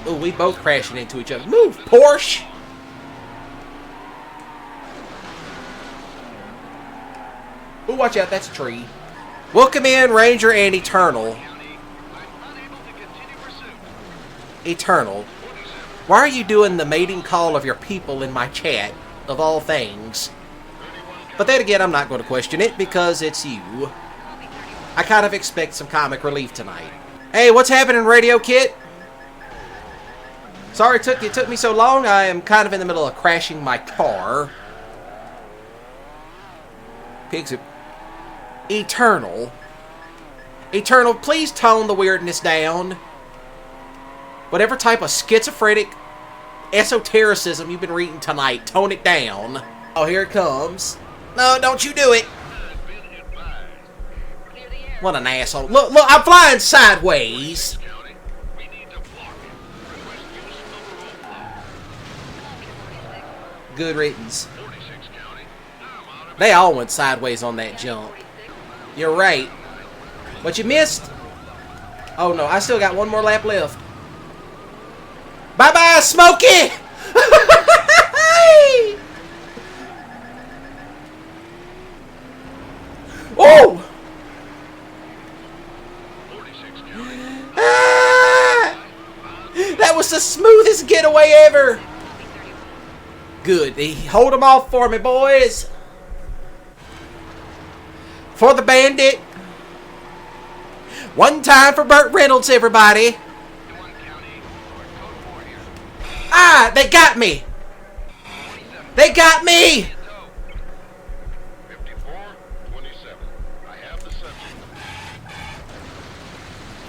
Ooh, we both crashing into each other. Move, Porsche! Ooh, watch out, that's a tree. Welcome in, Ranger and Eternal. Eternal. Why are you doing the mating call of your people in my chat, of all things? But then again, I'm not going to question it, because it's you. I kind of expect some comic relief tonight. Hey, what's happening, Radio Kit? Sorry it took me so long. I am kind of in the middle of crashing my car. Pigs are... Eternal. Eternal, please tone the weirdness down. Whatever type of schizophrenic esotericism you've been reading tonight, tone it down. Oh, here it comes. No, don't you do it. What an asshole. Look, I'm flying sideways. Good riddance. They all went sideways on that jump. You're right. But you missed. Oh no, I still got one more lap left. Bye-bye, Smokey! Oh! Ah! That was the smoothest getaway ever. Good. Hold them off for me, boys. For the bandit. One time for Burt Reynolds, everybody. Ah, they got me. They got me. 54-27. I have the subject.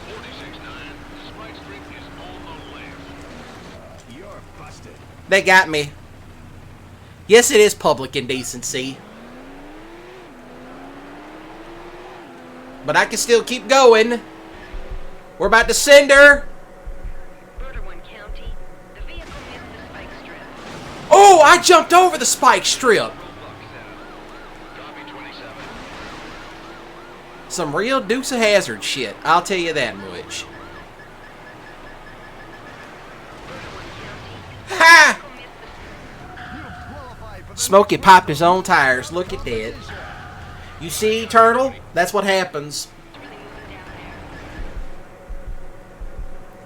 46-9. Spike Street is on the left. You're busted. They got me. Yes, it is public indecency. But I can still keep going. We're about to send her. Oh, I jumped over the spike strip. Some real Dukes of Hazzard shit. I'll tell you that much. Ha! Smokey popped his own tires. Look at that. You see, Eternal? That's what happens.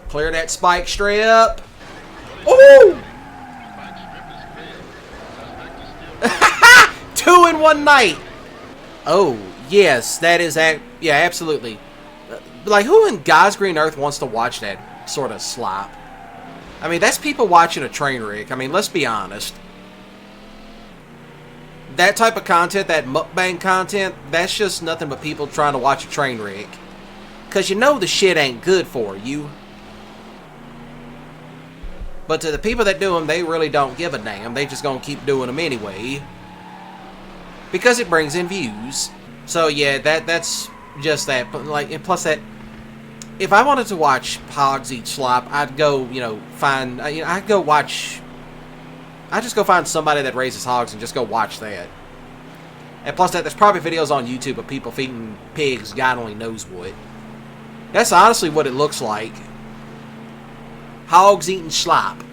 Clear that spike strip. Oh! 2 in one night. Oh, yes, that is... yeah, absolutely. Like, who in God's green earth wants to watch that sort of slop? I mean, that's people watching a train wreck. I mean, let's be honest. That type of content, that mukbang content, that's just nothing but people trying to watch a train wreck. Because you know the shit ain't good for you. But to the people that do them, they really don't give a damn. They just gonna keep doing them anyway. Because it brings in views. So yeah, that's just that. But like, and plus that, if I wanted to watch hogs eat slop, I'd go, you know, find, I'd go watch... I just go find somebody that raises hogs and just go watch that. And plus that, there's probably videos on YouTube of people feeding pigs, God only knows what. That's honestly what it looks like. Hogs eating slop.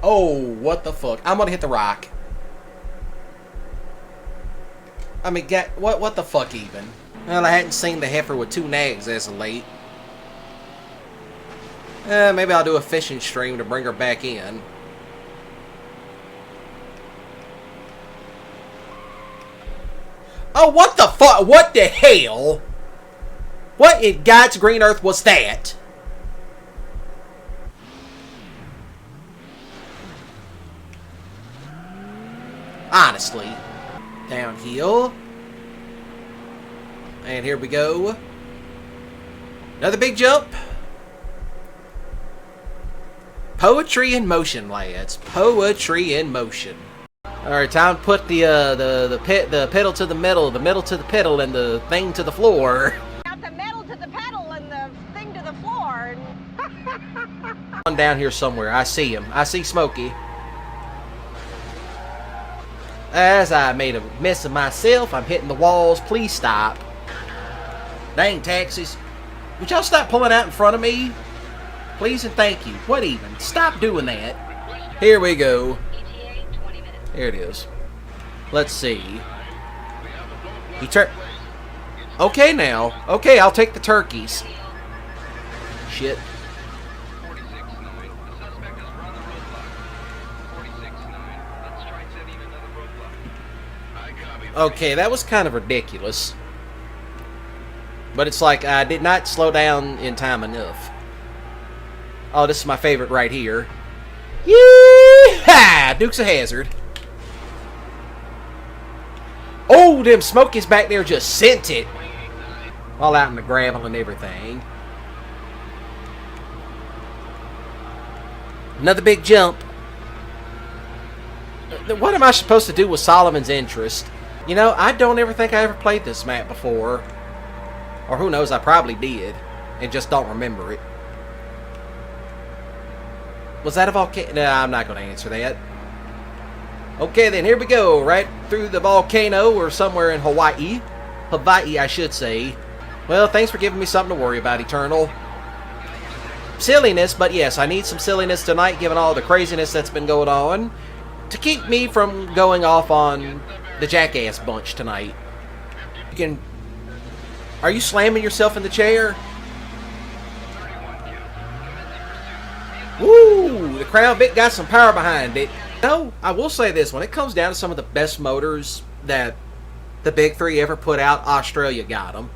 Oh, what the fuck. I'm gonna hit the rock. I mean, what the fuck even? Well, I hadn't seen the heifer with 2 nags as of late. Maybe I'll do a fishing stream to bring her back in. Oh, what the fuck? What the hell? What in God's green earth was that? Honestly. Downhill. And here we go. Another big jump. Poetry in motion, lads. Poetry in motion. Alright, time to put the pedal to the metal to the pedal, and the thing to the floor. Got the metal to the pedal and the thing to the floor. On down here somewhere. I see him. I see Smokey. As I made a mess of myself, I'm hitting the walls. Please stop. Dang taxis. Would y'all stop pulling out in front of me? Please and thank you. What even? Stop doing that. Here we go. Here it is. Let's see. You turn. Okay now. Okay, I'll take the turkeys. Shit. Okay, that was kind of ridiculous. But it's like I did not slow down in time enough. Oh, this is my favorite right here. Yee-ha! Dukes of Hazzard. Oh, them Smokies back there just sent it. All out in the gravel and everything. Another big jump. What am I supposed to do with Solomon's interest? You know, I don't ever think I ever played this map before. Or who knows, I probably did. And just don't remember it. Was that a volcano? No, I'm not going to answer that. Okay, then here we go. Right through the volcano. Or somewhere in Hawaii. Hawaii, I should say. Well, thanks for giving me something to worry about, Eternal. Silliness, but yes, I need some silliness tonight, given all the craziness that's been going on, to keep me from going off on the jackass bunch tonight. You can... Are you slamming yourself in the chair? Woo! The Crown Vic got some power behind it. No, I will say this. When it comes down to some of the best motors that the Big Three ever put out, Australia got them.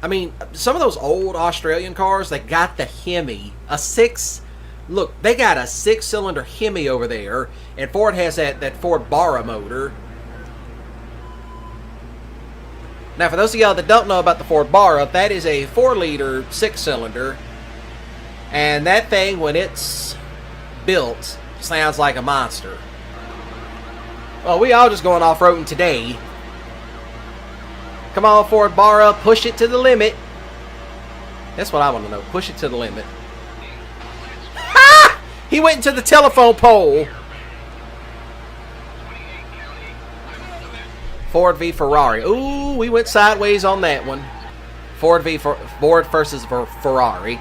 I mean, some of those old Australian cars, they got the Hemi. Look, they got a 6-cylinder Hemi over there. And Ford has that Ford Barra motor. Now, for those of y'all that don't know about the Ford Barra, that is a 4-liter 6-cylinder. And that thing, when it's built, sounds like a monster. Well, we all just going off-roading today. Come on, Ford Barra, push it to the limit. That's what I want to know. Push it to the limit. Ha! He went into the telephone pole. Ford v Ferrari. Ooh, we went sideways on that one. Ford versus Ferrari.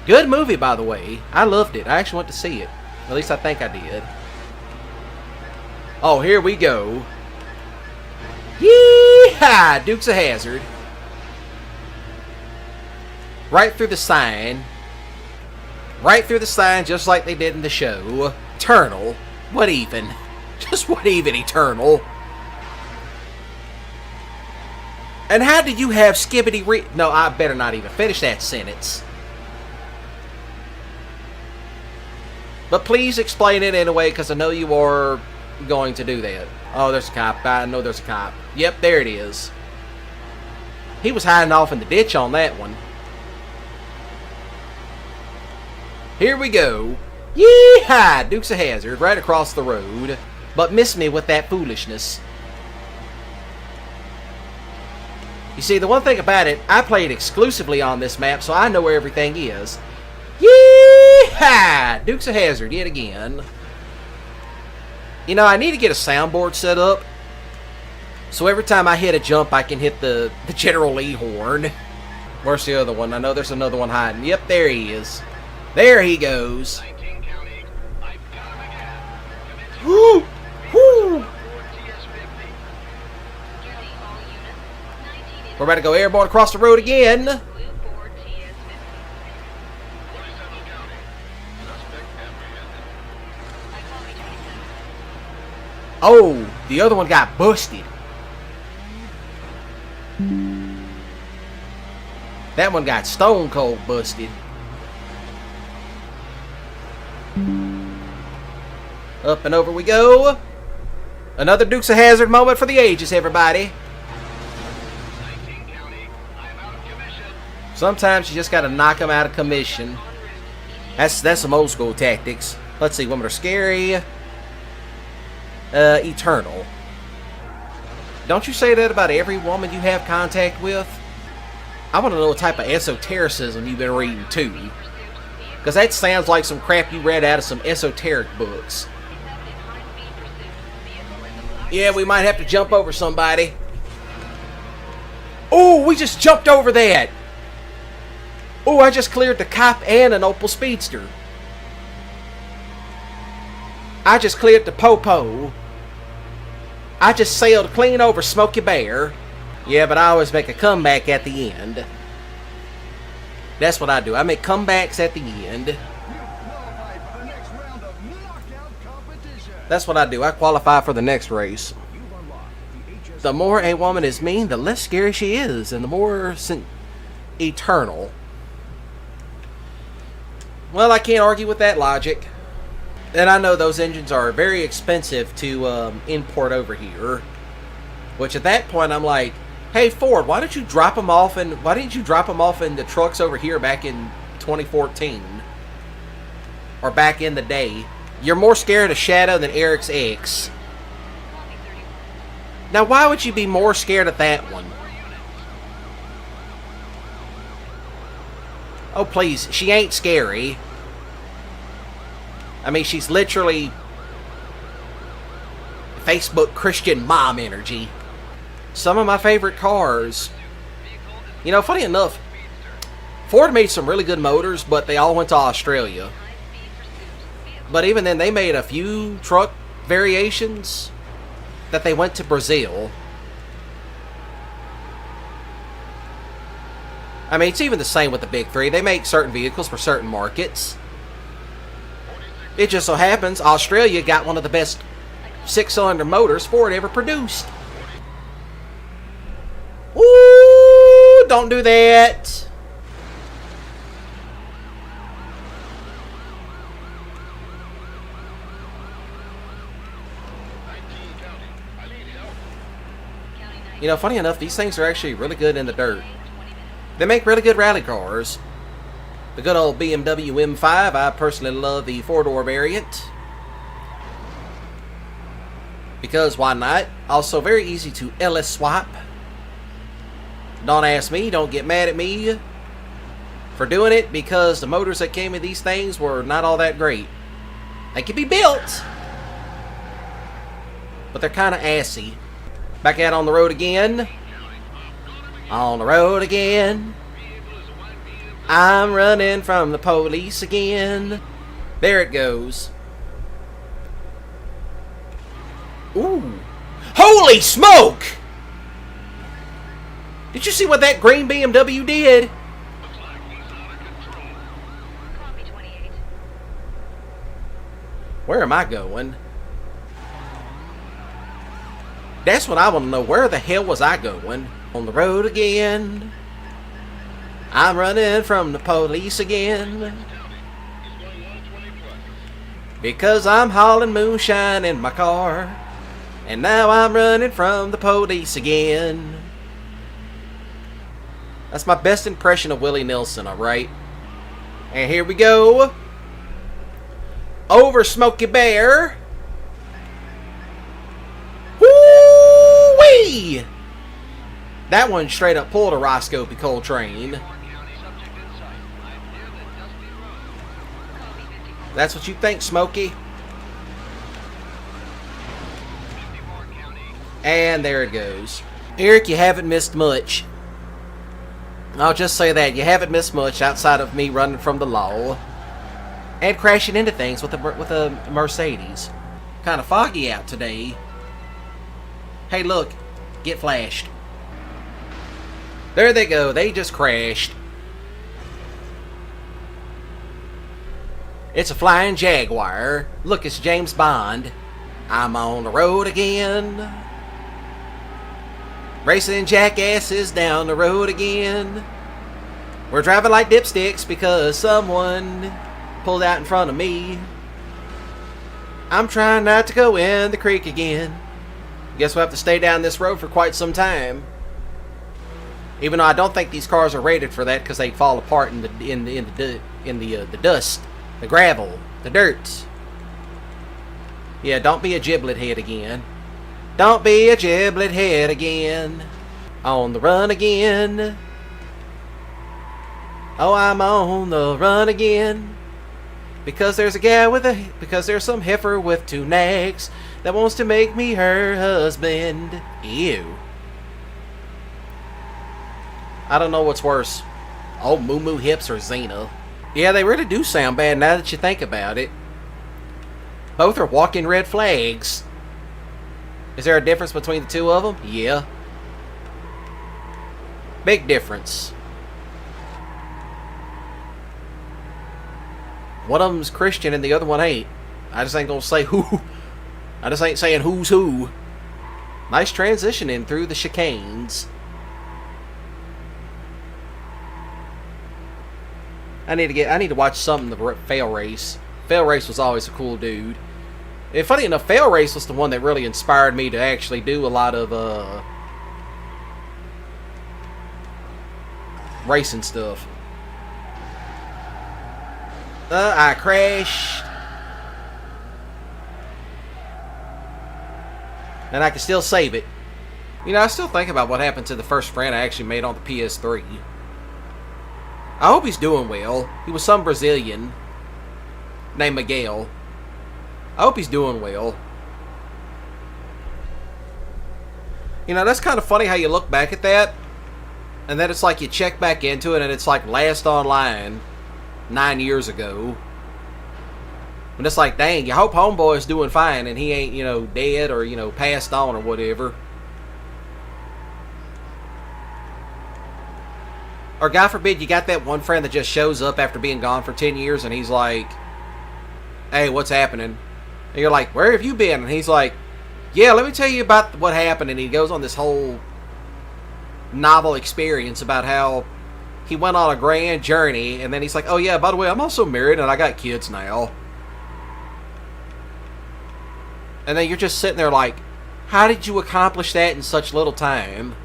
Good movie, by the way. I loved it. I actually went to see it. At least I think I did. Oh, here we go. Yee-ha! Dukes of Hazzard. Right through the sign. Right through the sign, just like they did in the show. Eternal. What even? Just what even, Eternal? And how do you have skibbity No, I better not even finish that sentence. But please explain it in a way, because I know you are going to do that. Oh, there's a cop. I know there's a cop. Yep, there it is. He was hiding off in the ditch on that one. Here we go. Yee-ha! Dukes of Hazzard right across the road. But miss me with that foolishness. You see, the one thing about it, I played exclusively on this map, so I know where everything is. Yee-ha! Dukes of Hazzard yet again. You know, I need to get a soundboard set up, so every time I hit a jump, I can hit the General Lee horn. Where's the other one? I know there's another one hiding. Yep, there he is. There he goes. Woo! Woo! We're about to go airborne across the road again. Oh, the other one got busted. That one got stone cold busted. Up and over we go. Another Dukes of Hazzard moment for the ages, everybody. Sometimes you just got to knock them out of commission. That's some old school tactics. Let's see, women are scary. Eternal. Don't you say that about every woman you have contact with? I want to know what type of esotericism you've been reading too. Because that sounds like some crap you read out of some esoteric books. Yeah, we might have to jump over somebody. Oh, we just jumped over that. Oh, I just cleared the cop and an Opel Speedster. I just cleared the Popo. I just sailed clean over Smokey Bear. Yeah, but I always make a comeback at the end. That's what I do. I make comebacks at the end. That's what I do. I qualify for the next race. The more a woman is mean, the less scary she is, and the more eternal. Well, I can't argue with that logic. And I know those engines are very expensive to import over here. Which at that point I'm like, hey Ford, why didn't you drop them off in the trucks over here back in 2014? Or back in the day. You're more scared of Shadow than Eric's X. Now why would you be more scared of that one? Oh please, she ain't scary. I mean, she's literally Facebook Christian mom energy. Some of my favorite cars. You know, funny enough, Ford made some really good motors, but they all went to Australia. But even then, they made a few truck variations that they went to Brazil. I mean, it's even the same with the big three. They make certain vehicles for certain markets. It just so happens Australia got one of the best 6-cylinder motors Ford ever produced. Ooh, don't do that. You know, funny enough, these things are actually really good in the dirt. They make really good rally cars. The good old BMW M5, I personally love the 4-door variant. Because why not? Also very easy to LS swap. Don't ask me, don't get mad at me for doing it, because the motors that came with these things were not all that great. They can be built, but they're kind of assy. Back out on the road again. On the road again. I'm running from the police again. There it goes. Ooh. Holy smoke! Did you see what that green BMW did? Where am I going? That's what I want to know. Where the hell was I going? On the road again. I'm running from the police again. Because I'm hauling moonshine in my car. And now I'm running from the police again. That's my best impression of Willie Nelson, alright? And here we go. Over Smokey Bear. Woo-wee! That one straight up pulled a Roscoe P. Coltrane. That's what you think, Smokey? And there it goes. Eric, you haven't missed much. I'll just say that. You haven't missed much outside of me running from the law. And crashing into things with a Mercedes. Kind of foggy out today. Hey, look. Get flashed. There they go. They just crashed. It's a flying Jaguar. Look, it's James Bond. I'm on the road again. Racing jackasses down the road again. We're driving like dipsticks because someone pulled out in front of me. I'm trying not to go in the creek again. Guess we'll have to stay down this road for quite some time. Even though I don't think these cars are rated for that because they fall apart in the dust. The gravel, the dirt. Yeah, don't be a giblet head again. Don't be a giblet head again. On the run again. Oh, I'm on the run again. Because there's a gal because there's some heifer with 2 nags that wants to make me her husband. Ew. I don't know what's worse. Oh, Moo Moo Hips or Xena. Yeah, they really do sound bad now that you think about it. Both are walking red flags. Is there a difference between the two of them? Yeah. Big difference. One of them's Christian and the other one ain't. I just ain't gonna say who. I just ain't saying who's who. Nice transitioning through the chicanes. I need to watch something of Fail Race. Fail Race was always a cool dude. And funny enough, Fail Race was the one that really inspired me to actually do a lot of racing stuff. I crashed. And I can still save it. You know, I still think about what happened to the first friend I actually made on the PS3. I hope he's doing well. He was some Brazilian named Miguel. I hope he's doing well. You know, that's kind of funny how you look back at that, and then it's like you check back into it, and it's like last online 9 years ago. And it's like, dang, you hope homeboy is doing fine, and he ain't, you know, dead or, you know, passed on or whatever. Or God forbid you got that one friend that just shows up after being gone for 10 years and he's like, hey, what's happening? And you're like, where have you been? And he's like, yeah, let me tell you about what happened. And he goes on this whole novel experience about how he went on a grand journey. And then he's like, oh yeah, by the way, I'm also married and I got kids now. And then you're just sitting there like, how did you accomplish that in such little time?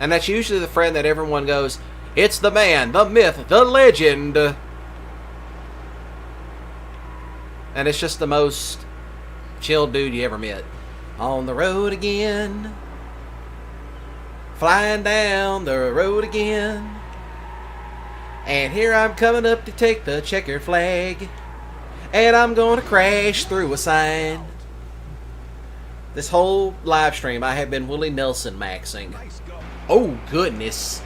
And that's usually the friend that everyone goes, it's the man, the myth, the legend. And it's just the most chill dude you ever met. On the road again. Flying down the road again. And here I'm coming up to take the checkered flag. And I'm going to crash through a sign. This whole live stream I have been Willie Nelson maxing. Oh, goodness.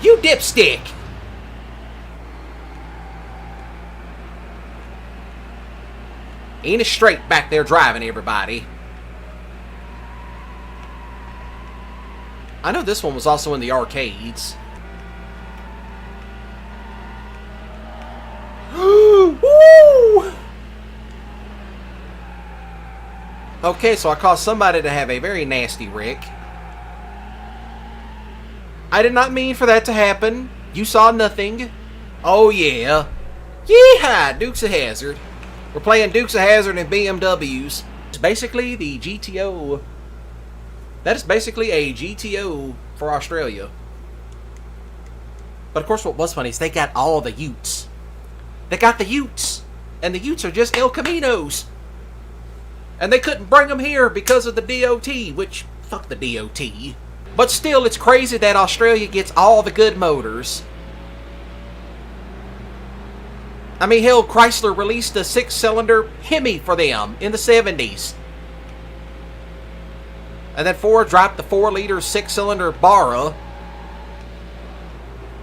You dipstick! Ain't it straight back there driving, everybody? I know this one was also in the arcades. Woo! Okay, so I caused somebody to have a very nasty wreck. I did not mean for that to happen. You saw nothing. Oh, yeah. Yeehaw! Dukes of Hazzard. We're playing Dukes of Hazzard and BMWs. It's basically the GTO. That is basically a GTO for Australia. But of course what was funny is they got all the Utes. They got the Utes. And the Utes are just El Caminos. And they couldn't bring them here because of the DOT. Which, fuck the DOT. But still, it's crazy that Australia gets all the good motors. I mean, hell, Chrysler released a 6-cylinder Hemi for them in the 70s. And then Ford dropped the 4-liter 6-cylinder Barra.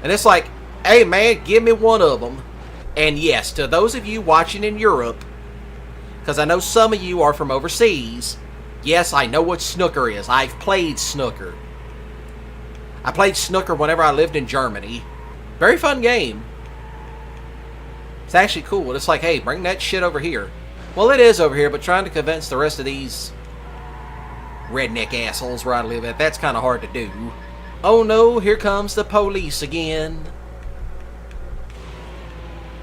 And it's like, hey man, give me one of them. And yes, to those of you watching in Europe, because I know some of you are from overseas, yes, I know what snooker is. I've played snooker. I played snooker whenever I lived in Germany. Very fun game. It's actually cool. It's like, hey, bring that shit over here. Well, it is over here, but trying to convince the rest of these redneck assholes where I live at, that's kind of hard to do. Oh no, here comes the police again.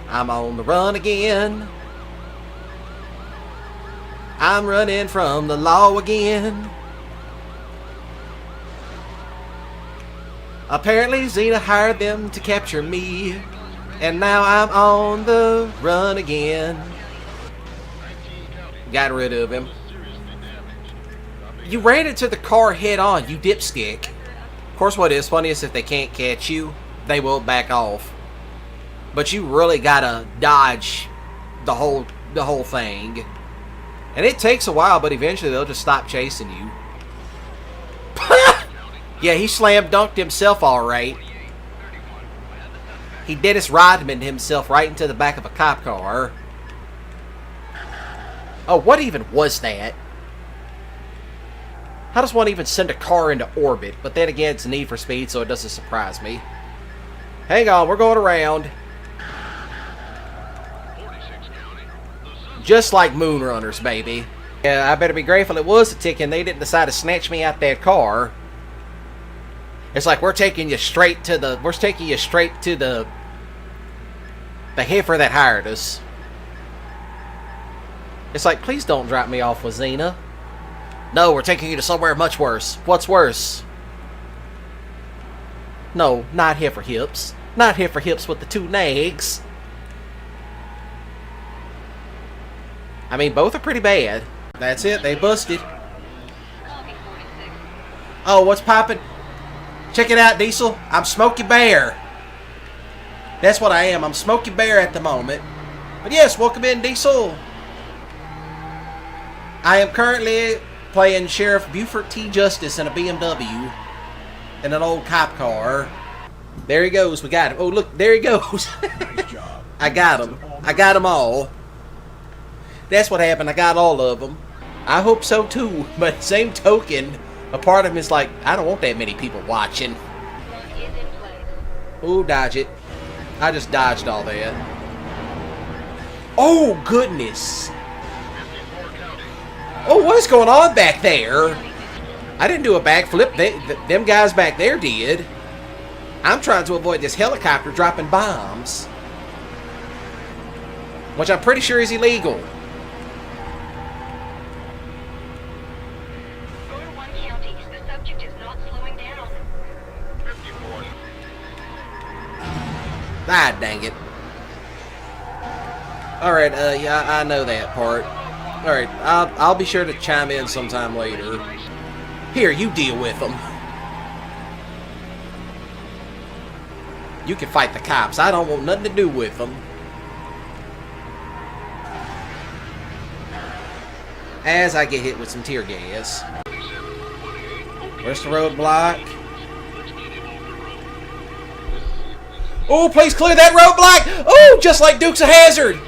I'm on the run again. I'm running from the law again. Apparently Xena hired them to capture me. And now I'm on the run again. Got rid of him. You ran into the car head on, you dipstick. Of course what is funny is if they can't catch you, they will back off. But you really gotta dodge the whole thing. And it takes a while, but eventually they'll just stop chasing you. Yeah, he slam dunked himself all right. He Dennis Rodman himself right into the back of a cop car. Oh, what even was that? How does one even send a car into orbit? But then again, it's Need for Speed, so it doesn't surprise me. Hang on, we're going around. Just like Moonrunners, baby. Yeah, I better be grateful it was a ticket and they didn't decide to snatch me out that car. It's like we're taking you straight to the heifer that hired us. It's like, please don't drop me off with Xena. No, we're taking you to somewhere much worse. What's worse? No, not heifer hips. Not heifer hips with the 2 nags. I mean, both are pretty bad. That's it, they busted. Oh, what's poppin'? Check it out, Diesel. I'm Smokey Bear. That's what I am. I'm Smokey Bear at the moment. But yes, welcome in, Diesel. I am currently playing Sheriff Buford T. Justice in a BMW. In an old cop car. There he goes. We got him. Oh, look. There he goes. I got him. I got them all. That's what happened. I got all of them. I hope so too. But same token, a part of me is like, I don't want that many people watching. Ooh, dodge it. I just dodged all that. Oh, goodness. Oh, what is going on back there? I didn't do a backflip. Them guys back there did. I'm trying to avoid this helicopter dropping bombs. Which I'm pretty sure is illegal. Go to 1 county. The subject is not slowing down. 54. Ah, dang it. Alright, yeah, I know that part. Alright, I'll be sure to chime in sometime later. Here, you deal with them. You can fight the cops. I don't want nothing to do with them. As I get hit with some tear gas. Where's the roadblock? Oh, please clear that roadblock! Oh, just like Dukes of Hazzard!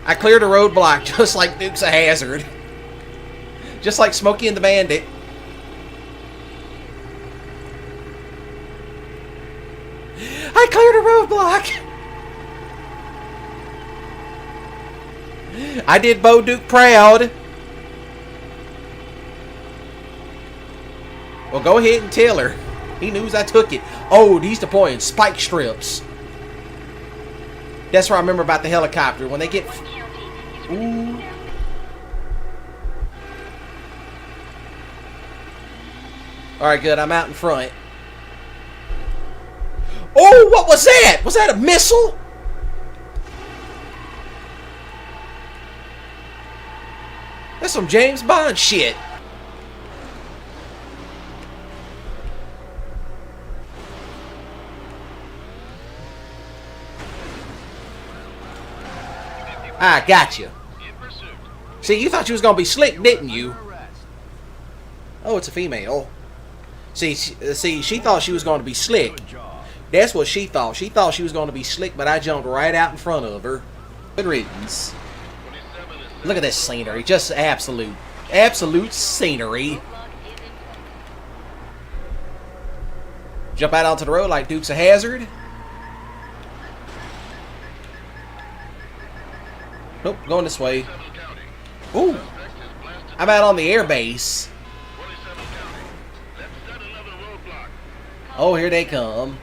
I cleared a roadblock just like Dukes of Hazzard. Just like Smokey and the Bandit. I cleared a roadblock! I did Bo Duke proud. Well, go ahead and tell her. He knows I took it. Oh, he's deploying spike strips. That's what I remember about the helicopter. When they get... Ooh. Alright, good. I'm out in front. Oh, what was that? Was that a missile? That's some James Bond shit. I got you. See, you thought you was gonna be slick, didn't you? Oh, it's a female. See, she thought she was gonna be slick. That's what she thought. She thought she was gonna be slick, but I jumped right out in front of her. Good riddance. Look at this scenery. Just absolute scenery. Jump out onto the road like Dukes of Hazzard. Nope, going this way. Ooh, I'm out on the air base. Oh, here they come.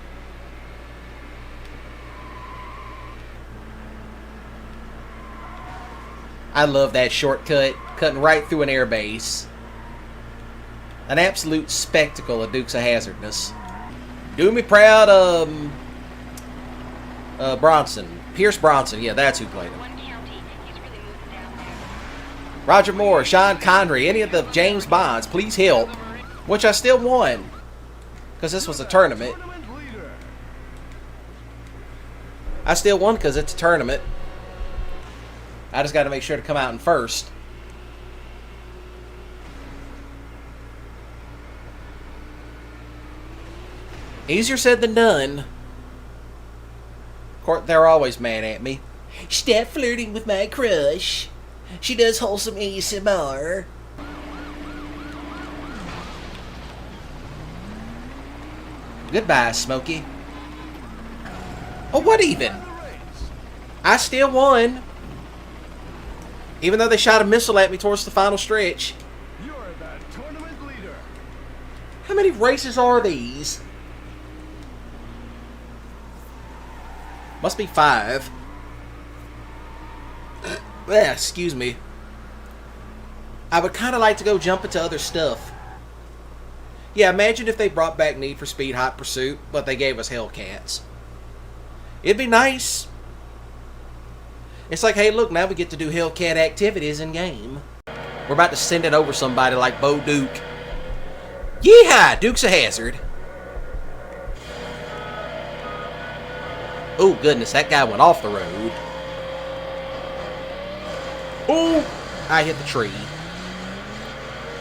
I love that shortcut, cutting right through an air base. An absolute spectacle of Dukes of Hazzardness. Do me proud, Bronson. Pierce Bronson, yeah, that's who played him. Roger Moore, Sean Connery, any of the James Bonds, please help. Which I still won. Because this was a tournament. I still won because it's a tournament. I just got to make sure to come out in first. Easier said than done. Of course, they're always mad at me. Stop flirting with my crush. She does wholesome ASMR. Goodbye, Smokey. Oh, what even? I still won. Even though they shot a missile at me towards the final stretch. You're the tournament leader. How many races are these? Must be 5. Excuse me. I would kind of like to go jump into other stuff. Yeah, imagine if they brought back Need for Speed Hot Pursuit, but they gave us Hellcats. It'd be nice. It's like, hey, look, now we get to do Hellcat activities in-game. We're about to send it over somebody like Bo Duke. Yeehaw! Duke's a hazard. Oh, goodness, that guy went off the road. Oh, I hit the tree.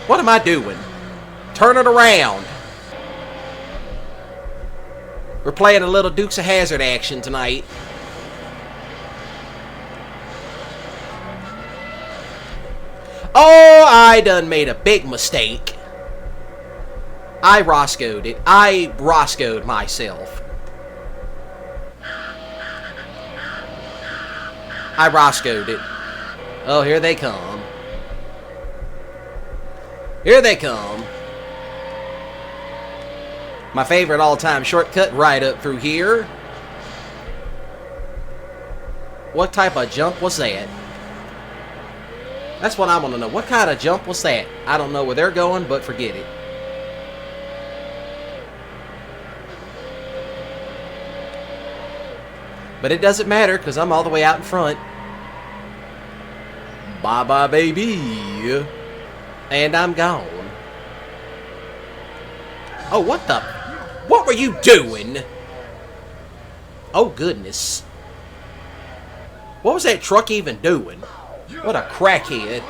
What am I doing? Turn it around. We're playing a little Dukes of Hazzard action tonight. Oh, I done made a big mistake. I Roscoe'd it. I Roscoe'd myself. I Roscoe'd it. Oh, here they come. Here they come. My favorite all-time shortcut right up through here. What type of jump was that? That's what I want to know. What kind of jump was that? I don't know where they're going, but forget it. But it doesn't matter, because I'm all the way out in front. Bye-bye, baby. And I'm gone. Oh, what the... What were you doing? Oh, goodness. What was that truck even doing? What a crackhead.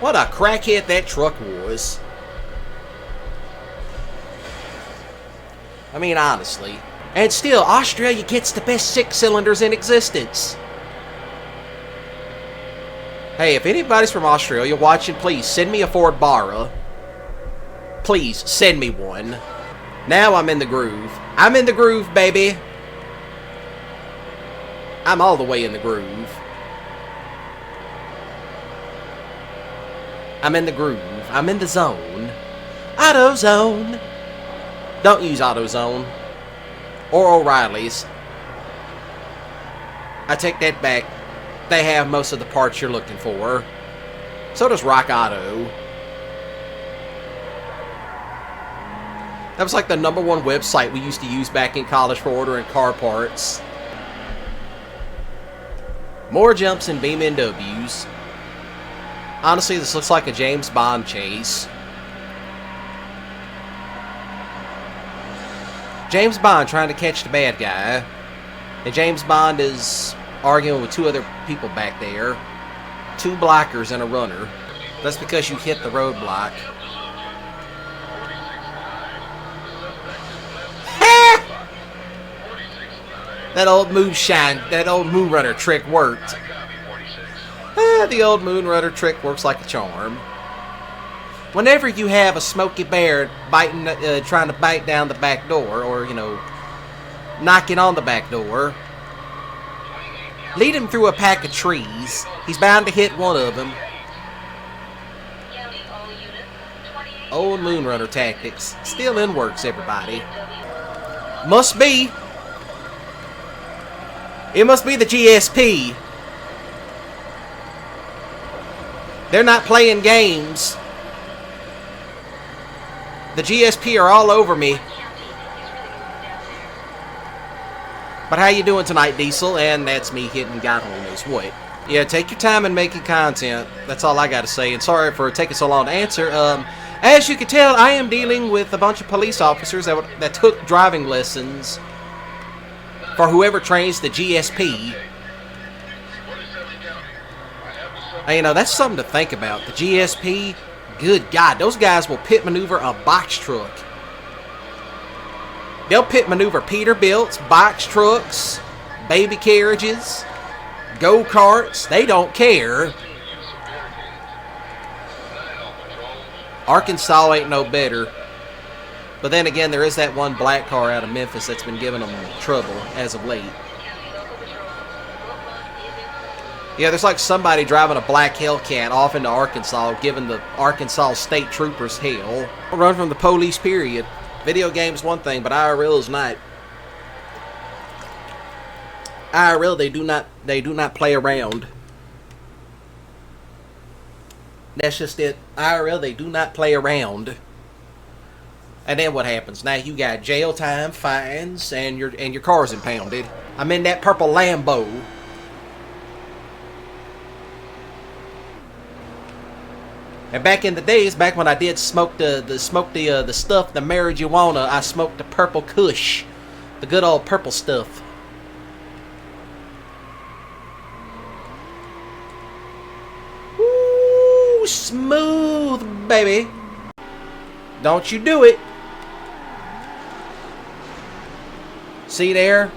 What a crackhead that truck was. I mean, honestly. And still, Australia gets the best 6-cylinders in existence. Hey, if anybody's from Australia watching, please send me a Ford Barra. Please, send me one. Now I'm in the groove. I'm in the groove, baby. I'm all the way in the groove. I'm in the groove. I'm in the zone. AutoZone. Don't use AutoZone. Or O'Reilly's. I take that back. They have most of the parts you're looking for. So does Rock Auto. That was like the #1 website we used to use back in college for ordering car parts. More jumps in BMWs. Honestly, this looks like a James Bond chase. James Bond trying to catch the bad guy. And James Bond is arguing with 2 other people back there. 2 blockers and a runner. That's because you hit the roadblock. That old moonshine, that old Moonrunner trick worked. The old Moonrunner trick works like a charm. Whenever you have a Smokey Bear biting, trying to bite down the back door, or, you know, knocking on the back door, lead him through a pack of trees. He's bound to hit one of them. Old Moonrunner tactics. Still in works, everybody. Must be. It must be the GSP. They're not playing games. The GSP are all over me. But how you doing tonight, Diesel? And that's me hitting God only knows what. Yeah, take your time in making content. That's all I gotta say. And sorry for taking so long to answer. As you can tell, I am dealing with a bunch of police officers that took driving lessons for whoever trains the GSP. And, you know, that's something to think about. The GSP, good God, those guys will pit maneuver a box truck. They'll pit maneuver Peterbilts, box trucks, baby carriages, go-karts. They don't care. Arkansas ain't no better. But then again, there is that one black car out of Memphis that's been giving them trouble as of late. Yeah, there's like somebody driving a black Hellcat off into Arkansas, giving the Arkansas state troopers hell. Run from the police, period. Video game's one thing, but IRL is not. IRL, they do not play around. That's just it. IRL, they do not play around. And then what happens? Now you got jail time, fines, and your car's impounded. I'm in that purple Lambo. And back in the days, back when I did smoke the stuff, the marijuana, I smoked the purple Kush, the good old purple stuff. Woo, smooth, baby. Don't you do it. See there?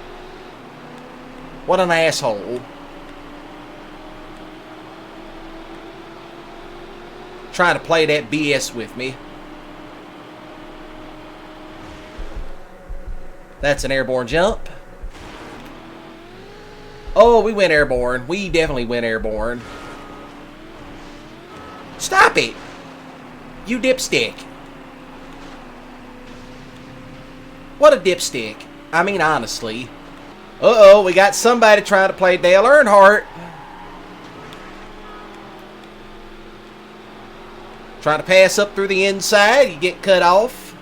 What an asshole. Trying to play that BS with me. That's an airborne jump. Oh, we went airborne. We definitely went airborne. Stop it! You dipstick. What a dipstick. I mean, honestly. Uh-oh, we got somebody trying to play Dale Earnhardt. Trying to pass up through the inside, you get cut off.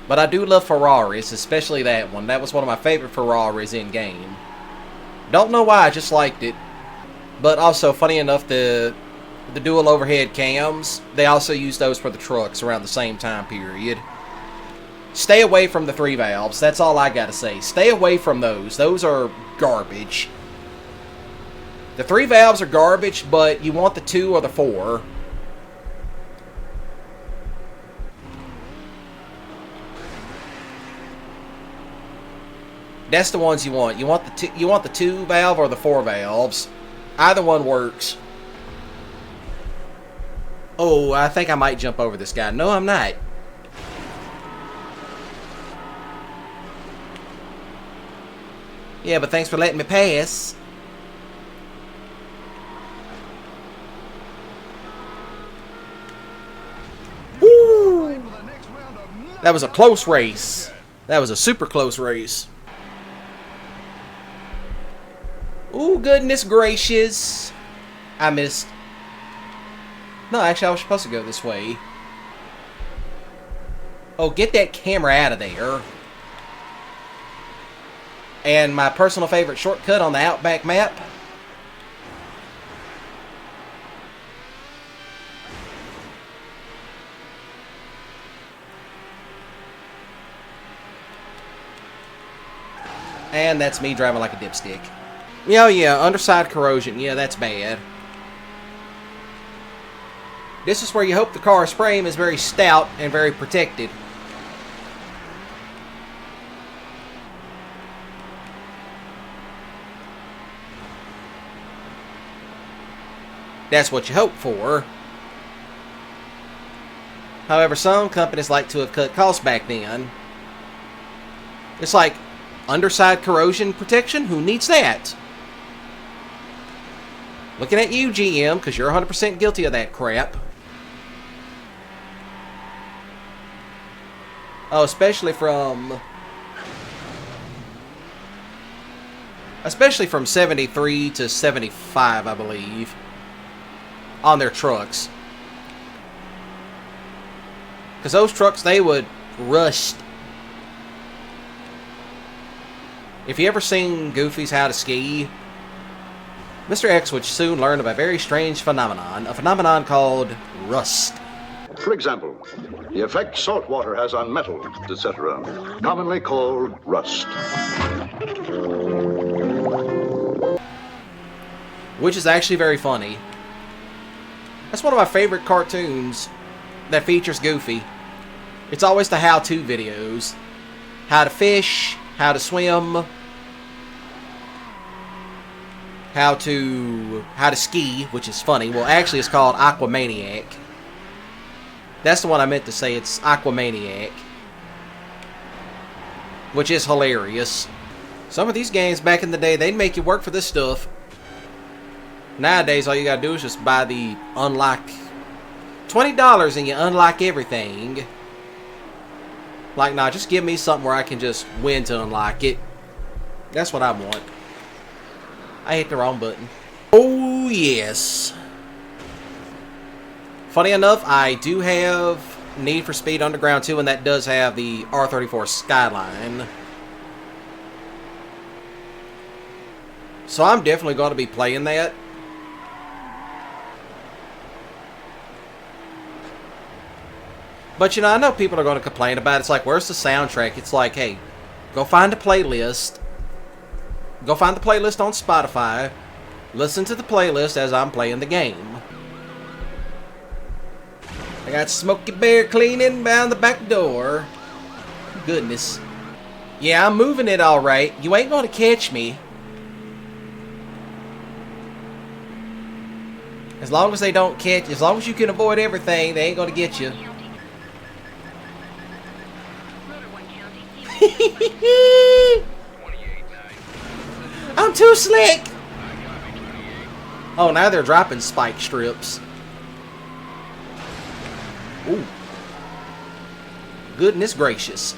But I do love Ferraris, especially that one. That was one of my favorite Ferraris in game. Don't know why, I just liked it. But also, funny enough, the dual overhead cams, they also use those for the trucks around the same time period. Stay away from the 3 valves. That's all I gotta say. Stay away from those. Those are garbage. The 3 valves are garbage, but you want the 2 or the 4. That's the ones you want. You want the 2 valve or the 4 valves. Either one works. Oh, I think I might jump over this guy. No, I'm not. Yeah, but thanks for letting me pass. Woo! That was a close race. That was a super close race. Ooh, goodness gracious. I missed. No, actually, I was supposed to go this way. Oh, get that camera out of there. And my personal favorite shortcut on the Outback map. And that's me driving like a dipstick. Oh yeah, underside corrosion. Yeah, that's bad. This is where you hope the car's frame is very stout and very protected. That's what you hope for. However, some companies like to have cut costs back then. It's like, underside corrosion protection? Who needs that? Looking at you, GM, because you're 100% guilty of that crap. Oh, especially from 73 to 75, I believe, on their trucks. Because those trucks, they would rust. If you ever seen Goofy's How to Ski, Mr. X would soon learn of a very strange phenomenon. A phenomenon called rust. For example, the effect salt water has on metal, etc., commonly called rust. Which is actually very funny. That's one of my favorite cartoons that features Goofy. It's always the how-to videos. How to fish, how to swim, how to ski, which is funny. Well, actually it's called Aquamaniac. That's the one I meant to say. It's Aquamaniac, which is hilarious. Some of these games back in the day, they'd make you work for this stuff. Nowadays, all you gotta do is just buy the unlock. $20 and you unlock everything. Like, nah, just give me something where I can just win to unlock it. That's what I want. I hit the wrong button. Oh, yes. Funny enough, I do have Need for Speed Underground 2, and that does have the R34 Skyline. So I'm definitely going to be playing that. But, you know, I know people are going to complain about it. It's like, where's the soundtrack? It's like, hey, go find a playlist. Go find the playlist on Spotify. Listen to the playlist as I'm playing the game. I got Smokey Bear cleaning down the back door. Goodness. Yeah, I'm moving it all right. You ain't going to catch me. As long as they don't catch, as long as you can avoid everything, they ain't going to get you. I'm too slick. Oh, now they're dropping spike strips. Ooh. Goodness gracious.